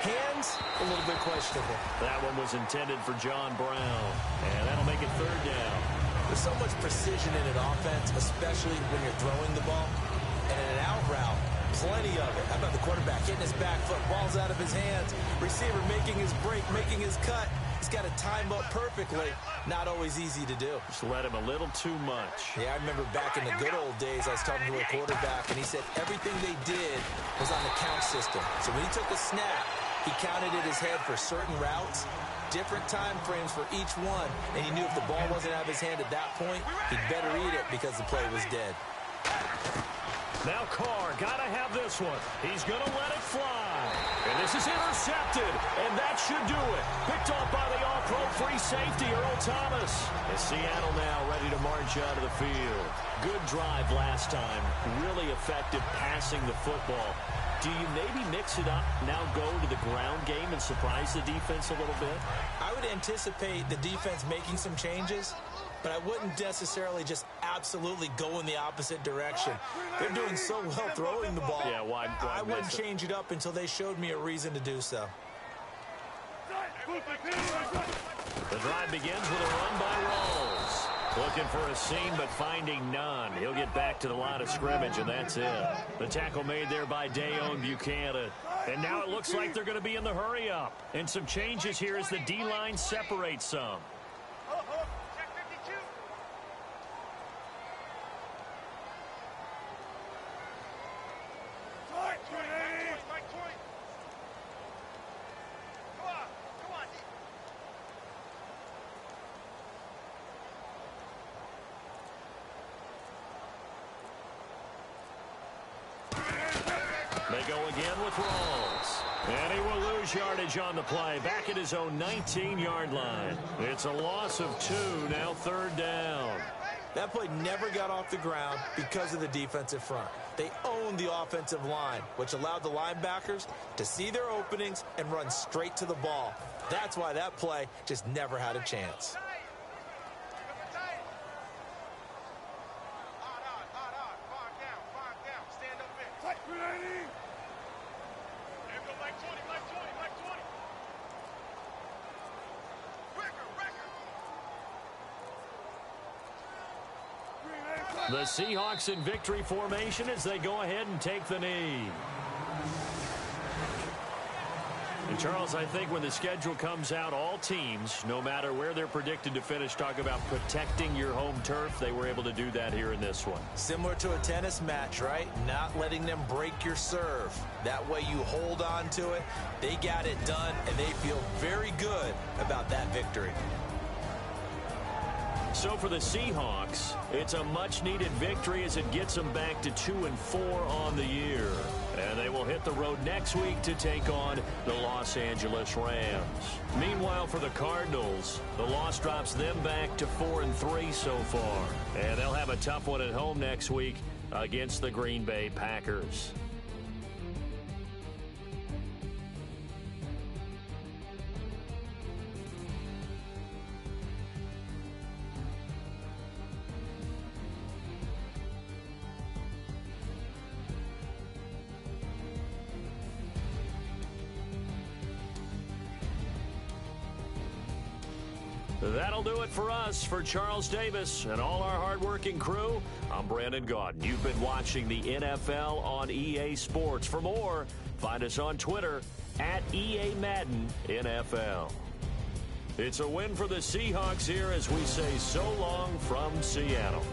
C: hands, a little bit questionable.
B: That one was intended for John Brown, and that'll make it third down.
C: There's so much precision in an offense, especially when you're throwing the ball. And in an out route, plenty of it. How about the quarterback hitting his back foot, ball's out of his hands, receiver making his break, making his cut. He's got to time up perfectly. Not always easy to do.
B: Just let him a little too much.
C: Yeah, I remember back in the good old days, I was talking to a quarterback, and he said everything they did was on the count system. So when he took a snap, he counted in his head for certain routes, different time frames for each one, and he knew if the ball wasn't out of his hand at that point, he'd better eat it because the play was dead.
B: Now Carr, gotta have this one. He's gonna let it fly. And this is intercepted, and that should do it. Picked off by the all-pro free safety, Earl Thomas. And Seattle now ready to march out of the field. Good drive last time. Really effective passing the football. Do you maybe mix it up, now go to the ground game and surprise the defense a little bit?
C: I would anticipate the defense making some changes, but I wouldn't necessarily just absolutely go in the opposite direction. They're doing so well throwing the ball.
B: Yeah, why
C: I wouldn't change it up until they showed me a reason to do so.
B: The drive begins with a run by Rawls. Looking for a seam, but finding none. He'll get back to the line of scrimmage, and that's it. The tackle made there by Dayon Buchanan. And now it looks like they're going to be in the hurry-up. And some changes here as the D-line separates some.
D: Check 52. Mike 20. Come on.
B: They go again with Rawls. And he will lose yardage on the play. Back at his own 19-yard line. It's a loss of 2, now third down.
C: That play never got off the ground because of the defensive front. They owned the offensive line, which allowed the linebackers to see their openings and run straight to the ball. That's why that play just never had a chance.
B: The Seahawks in victory formation as they go ahead and take the knee. And Charles, I think when the schedule comes out, all teams, no matter where they're predicted to finish, talk about protecting your home turf. They were able to do that here in this one.
C: Similar to a tennis match, right? Not letting them break your serve. That way you hold on to it. They got it done, and they feel very good about that victory.
B: So for the Seahawks, it's a much-needed victory as it gets them back to 2-4 on the year. And they will hit the road next week to take on the Los Angeles Rams. Meanwhile, for the Cardinals, the loss drops them back to 4-3 so far. And they'll have a tough one at home next week against the Green Bay Packers. That'll do it for us. For Charles Davis and all our hardworking crew, I'm Brandon Gaudin. You've been watching the NFL on EA Sports. For more, find us on Twitter at EA Madden NFL. It's a win for the Seahawks here as we say so long from Seattle.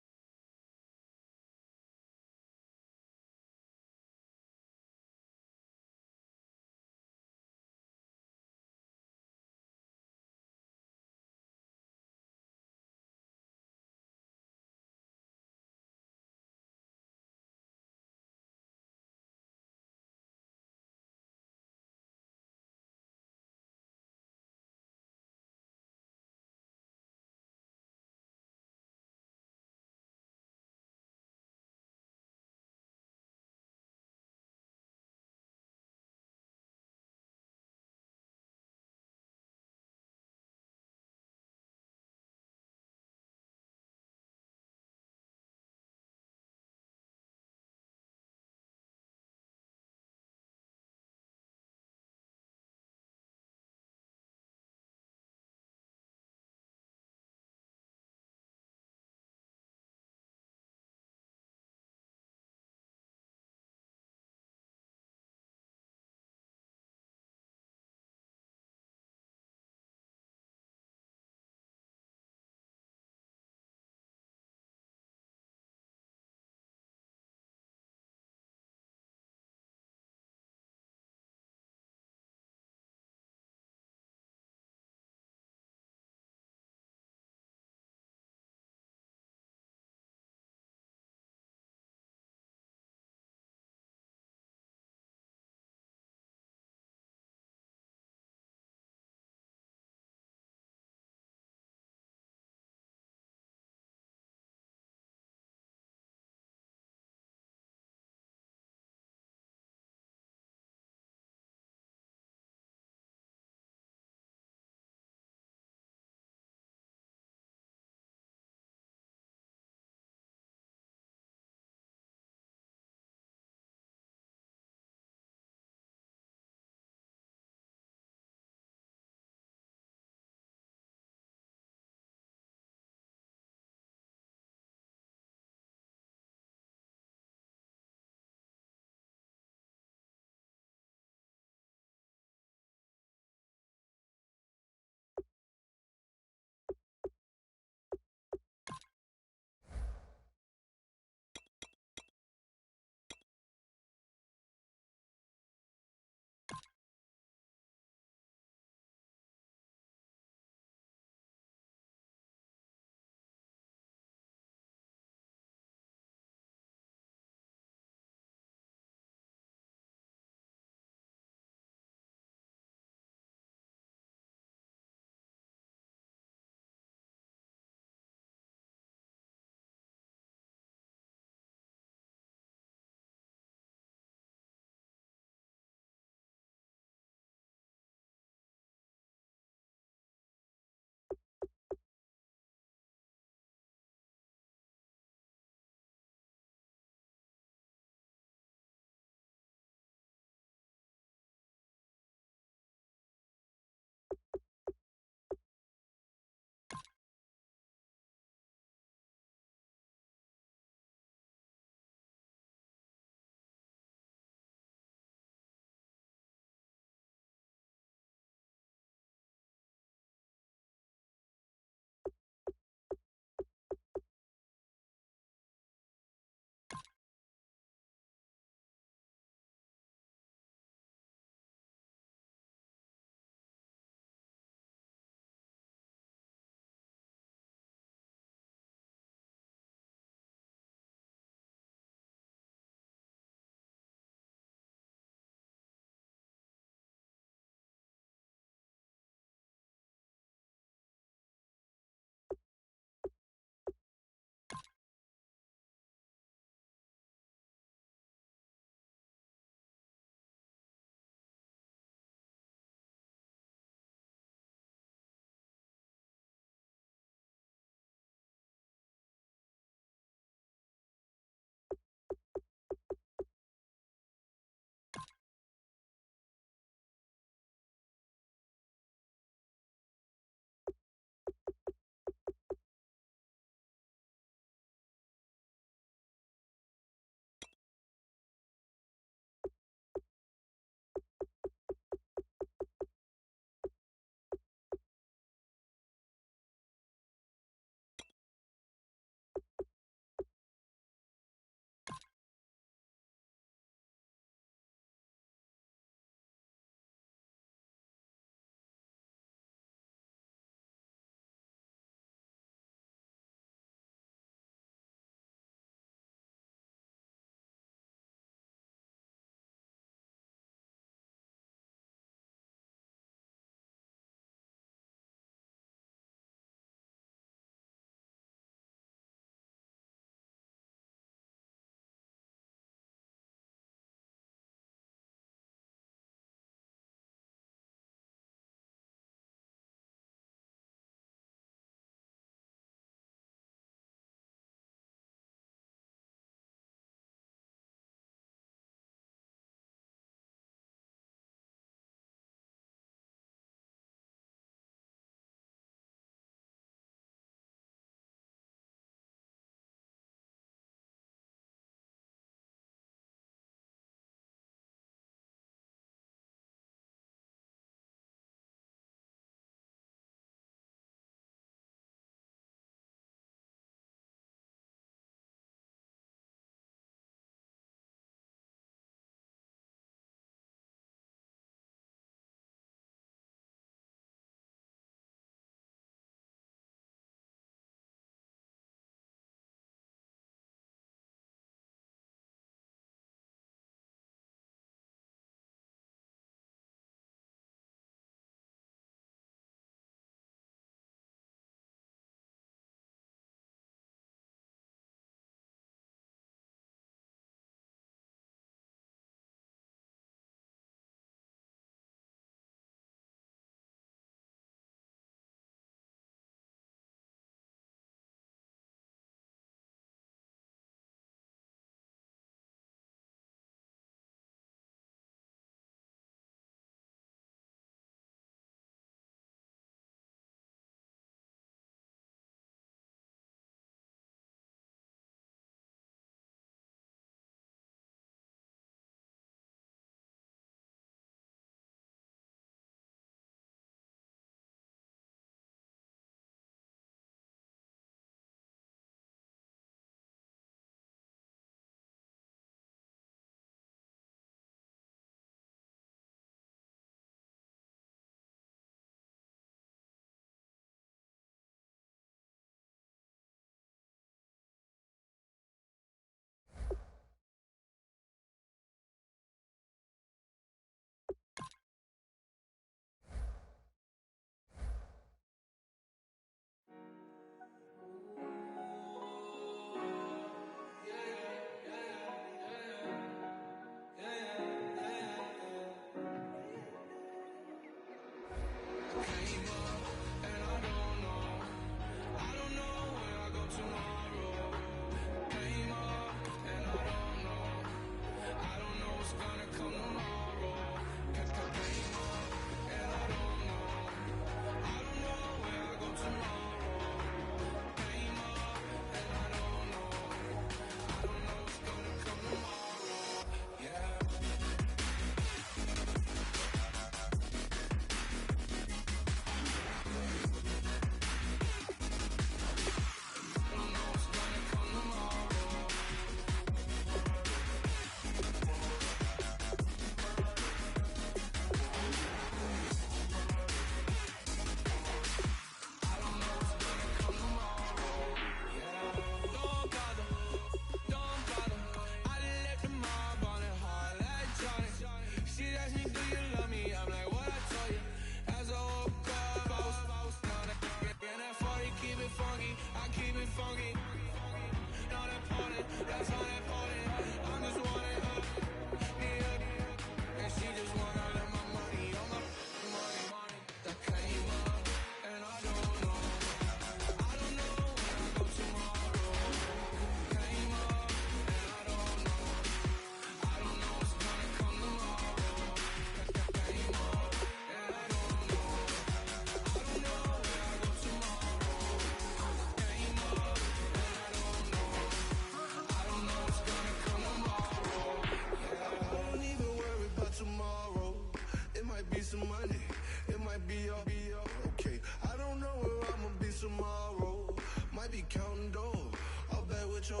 E: be counting dough. I'll bet with your.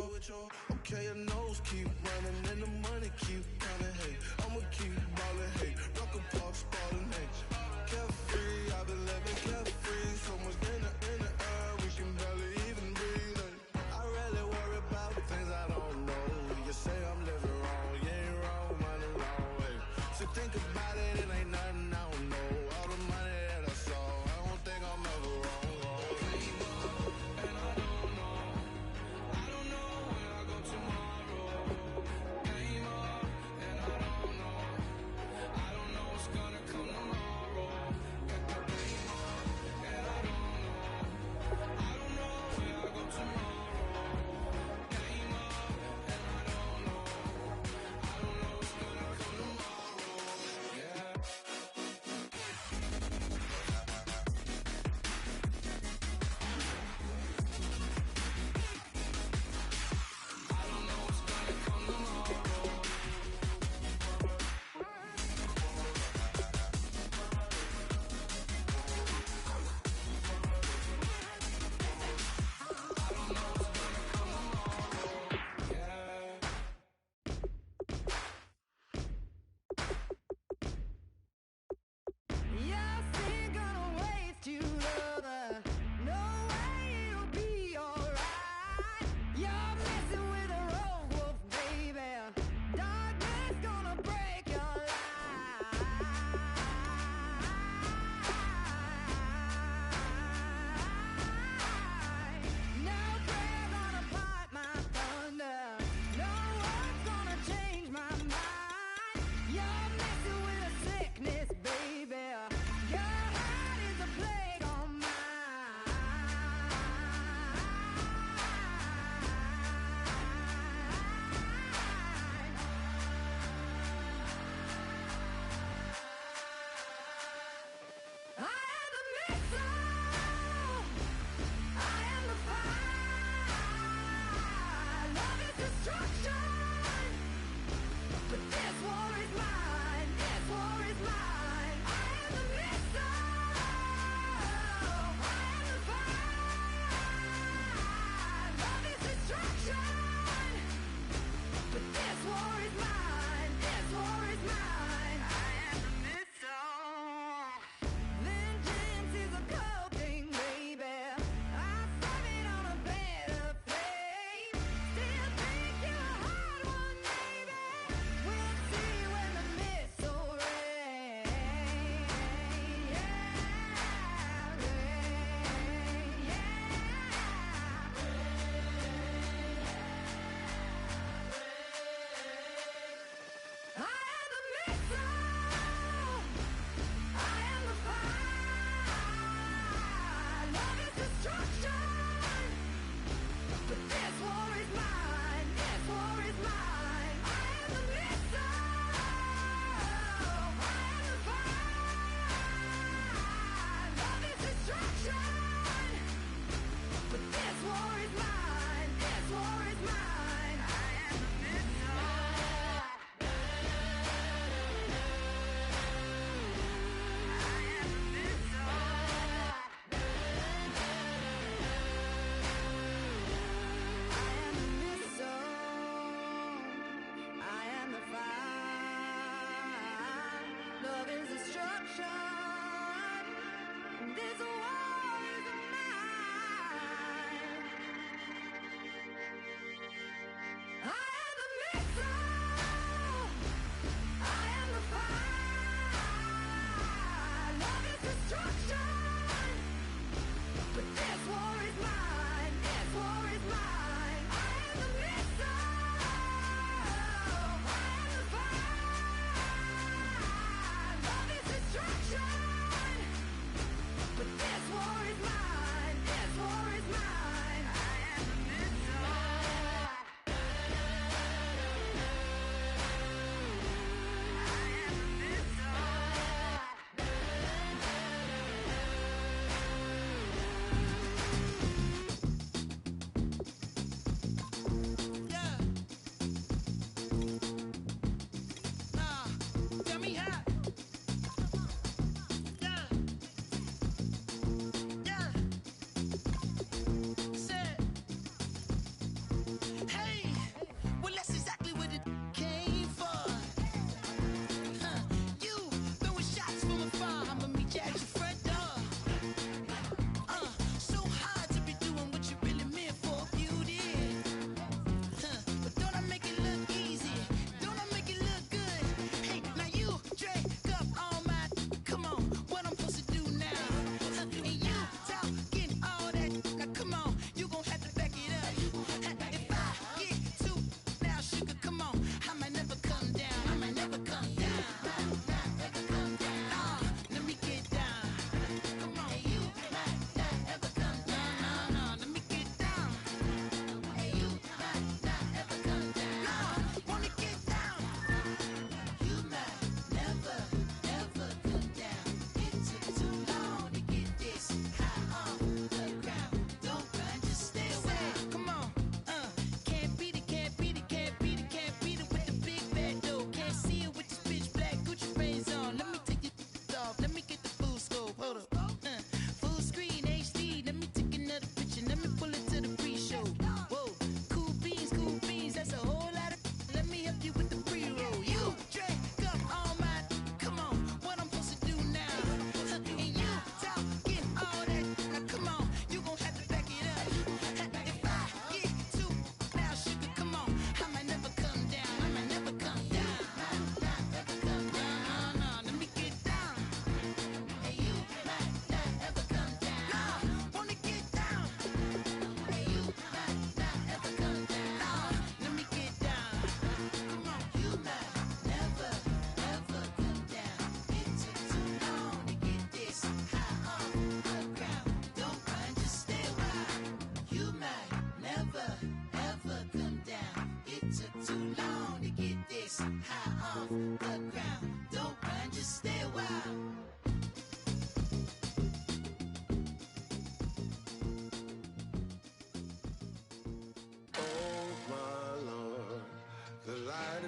E: Okay, your nose keep running and the money keep coming. Hey, I'ma keep ballin'. Hey, rock a park, ballin'. Hey, carefree, I've been living carefree. So much in the air, we can barely even breathe. Hey, I really worry about things I don't know. You say I'm living wrong, you ain't wrong, money long way. So think about it, it ain't nothing I don't know. All the money that I saw, I don't think I'm ever wrong.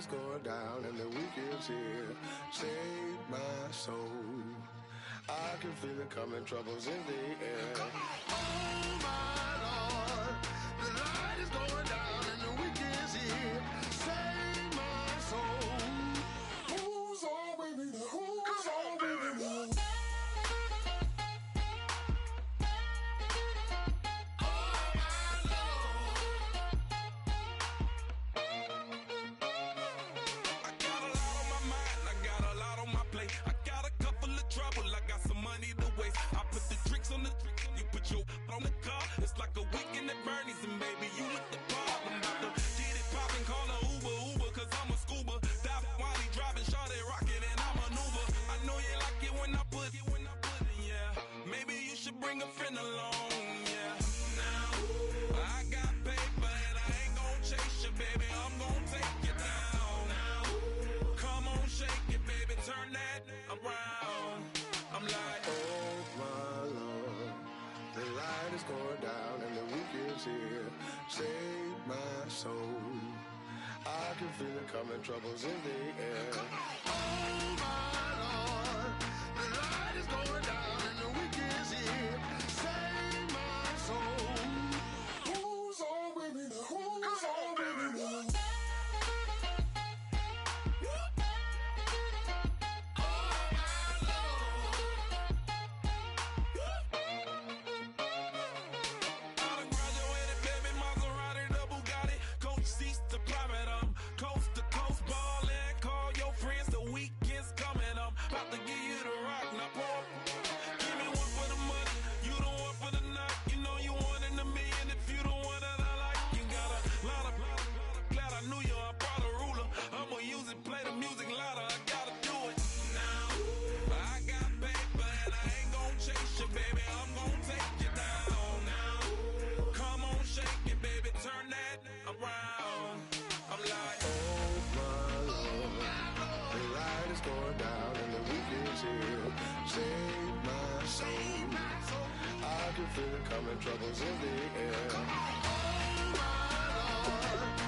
E: is going down and the weekend's here. Save my soul. I can feel it coming, troubles in the air. Oh my Lord, the light is going down and the weekend's here. Save my soul. Who's all with me? Who's all with me?
F: On the car, it's like a weekend at Bernie's, and baby, you look the part. I'm about to get it poppin', call a Uber, cause I'm a scuba. Dive while he driving, shawty rockin', and I maneuver. I know you like it when I put it, yeah. Maybe you should bring a friend along, yeah. Now, I got paper, and I ain't gon' chase you, baby, I'm gon' take you down. Now, come on, shake it, baby, turn that around. I'm like,
E: oh my Lord, the light is going down and the weekend's here. Save my soul. I can feel it coming, troubles in the air. Oh my Lord, the light is going down and the weekend's here. Save my soul. Who's all with me now? Who's all with me now? Save my soul. I can feel it coming, troubles in the air. Oh my Lord,